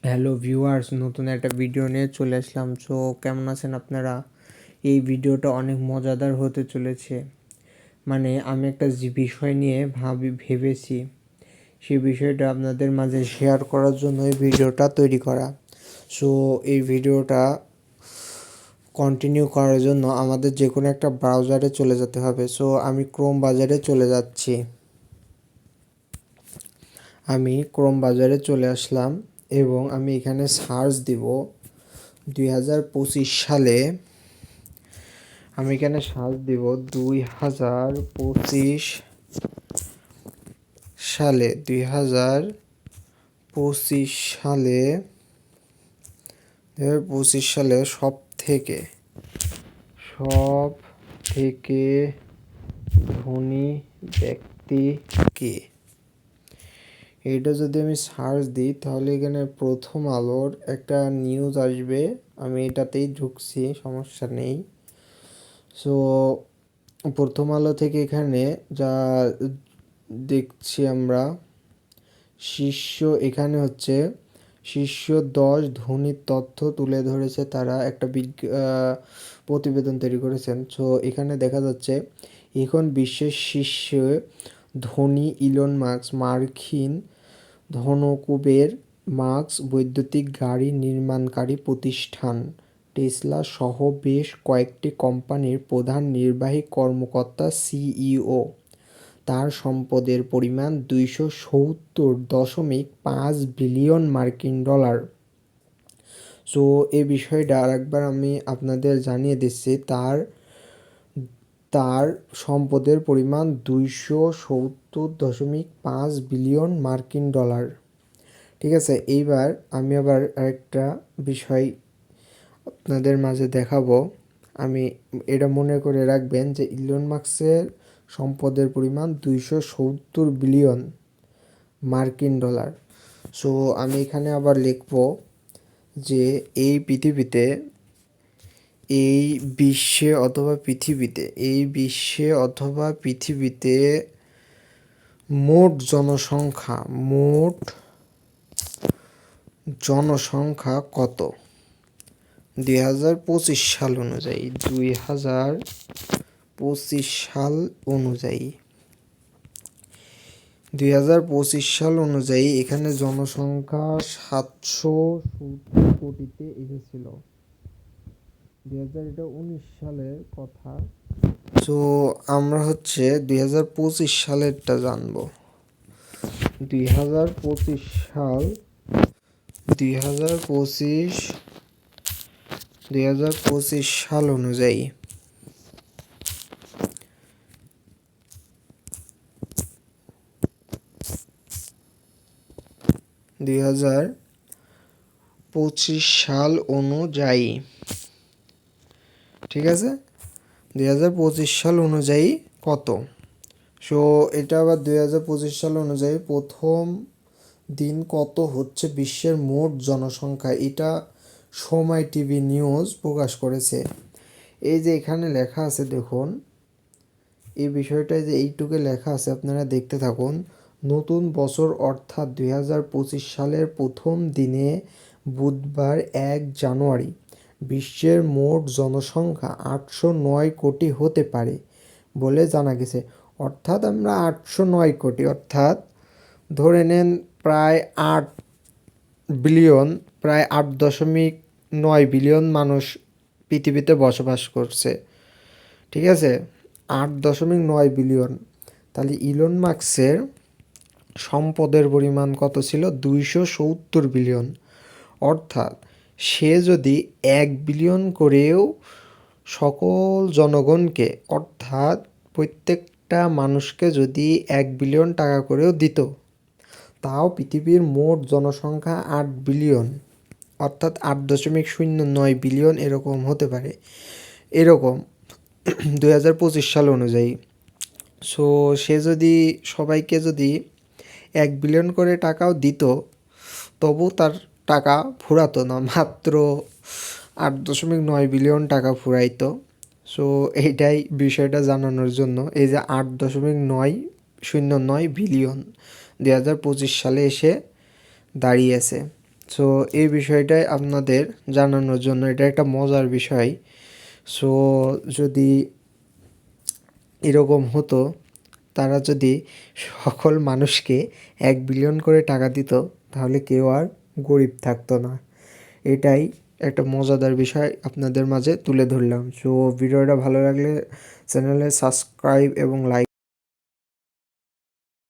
Hello viewers, নতুন একটা video নিয়ে চলে আসলাম। সো কেমন আছেন আপনারা? এই ভিডিওটা অনেক মজাদার হতে চলেছে। মানে আমি একটা যে বিষয় নিয়ে ভেবেছি, সেই বিষয়টা আপনাদের মাঝে শেয়ার করার জন্য এই ভিডিওটা তৈরি করা। সো এই ভিডিওটা কন্টিনিউ করার জন্য আমাদের যে কোনো একটা ব্রাউজারে চলে যেতে হবে। সো আমি ক্রোম বাজারে চলে যাচ্ছি। আমি ক্রোম বাজারে চলে আসলাম এবং আমি এখানে সার্চ দিব 2025 সালে। আমি এখানে সার্চ দিব 2025 সালে 2025 সালে 2025 সালে সব থেকে ধনী ব্যক্তি কে। এটা যদি আমি সার্চ দিই তাহলে এখানে প্রথম আলোর একটা নিউজ আসবে। আমি এটাতেই ঢুকছি, সমস্যা নেই। সো প্রথম আলো থেকে এখানে যা দেখছি আমরা, এখানে হচ্ছে শীর্ষ 10 ধনীর তথ্য তুলে ধরেছে। তারা একটা প্রতিবেদন তৈরি করেছেন। সো এখানে দেখা যাচ্ছে এখন বিশ্বের শীর্ষে ধনী ইলন মাস্ক, মার্কিন ধনকুবের মাস্ক, বৈদ্যুতিক গাড়ি নির্মাণকারী প্রতিষ্ঠান টেসলা সহ বেশ কয়েকটি কোম্পানির প্রধান নির্বাহী কর্মকর্তা সিইও। তার সম্পদের পরিমাণ 270.5 বিলিয়ন মার্কিন ডলার। সো এই বিষয়টা আরেকবার আমি আপনাদের জানিয়ে দিচ্ছি। তার সম্পদের পরিমাণ 270.5 বিলিয়ন মার্কিন ডলার। ঠিক আছে, এইবার আমি আবার আরেকটা বিষয় আপনাদের মাঝে দেখাবো। আমি এটা মনে করে রাখবেন যে ইলন মাস্কের সম্পদের পরিমাণ 270 বিলিয়ন মার্কিন ডলার। সো আমি এখানে আবার লিখব যে এই বিশ্বে অথবা পৃথিবীতে মোট জনসংখ্যা কত 2025 সাল অনুযায়ী। 2025 সাল অনুযায়ী এখানে জনসংখ্যা 770 কোটিতে এসেছিল। 2019 সালের কথা। তো আমরা হচ্ছে 2025 সালেরটা জানবো। 2025 সাল 2025 সাল অনুযায়ী ঠিক আছে, 2025 সাল অনুযায়ী কত। সো এটা আবার 2025 সাল অনুযায়ী প্রথম দিন কত হচ্ছে বিশ্বের মোট জনসংখ্যা, এটা সময় টিভি নিউজ প্রকাশ করেছে। এই যে এখানে লেখা আছে দেখুন, এই বিষয়টা যে এইটুকু লেখা আছে আপনারা দেখতে থাকুন। নতুন বছর অর্থাৎ 2025 সালের প্রথম দিনে বুধবার 1 জানুয়ারি বিশ্বের মোট জনসংখ্যা 809 কোটি হতে পারে বলে জানা গেছে। অর্থাৎ আমরা 809 কোটি, অর্থাৎ ধরে নেন প্রায় 8.9 বিলিয়ন মানুষ পৃথিবীতে বসবাস করছে। ঠিক আছে, 8.9 বিলিয়ন। তাহলে ইলন মাস্কের সম্পদের পরিমাণ কত ছিল? 270 বিলিয়ন। অর্থাৎ সে যদি 1 বিলিয়ন করেও সকল জনগণকে, অর্থাৎ প্রত্যেকটা মানুষকে যদি 1 বিলিয়ন টাকা করেও দিত, তাও পৃথিবীর মোট জনসংখ্যা 8 বিলিয়ন, অর্থাৎ 8.09 বিলিয়ন এরকম হতে পারে, এরকম 2025 সাল অনুযায়ী। সো সে যদি সবাইকে যদি 1 বিলিয়ন করে টাকাও দিত, তবু তার টাকা ফুরাতো না, মাত্র 8.9 বিলিয়ন টাকা ফুরাইতো। সো এইটাই বিষয়টা জানানোর জন্য, এই যে 8.909 বিলিয়ন 2025 সালে এসে দাঁড়িয়েছে। সো এই বিষয়টাই আপনাদের জানানোর জন্য, এটা একটা মজার বিষয়। সো যদি এরকম হতো, তারা যদি সকল মানুষকে 1 বিলিয়ন করে টাকা দিত, তাহলে কেউ আর গরিব থাকতো না। এটাই একটা মজাদার বিষয় আপনাদের মাঝে তুলে ধরলাম। সো ভিডিওটা ভালো লাগলে চ্যানেলে সাবস্ক্রাইব এবং লাইক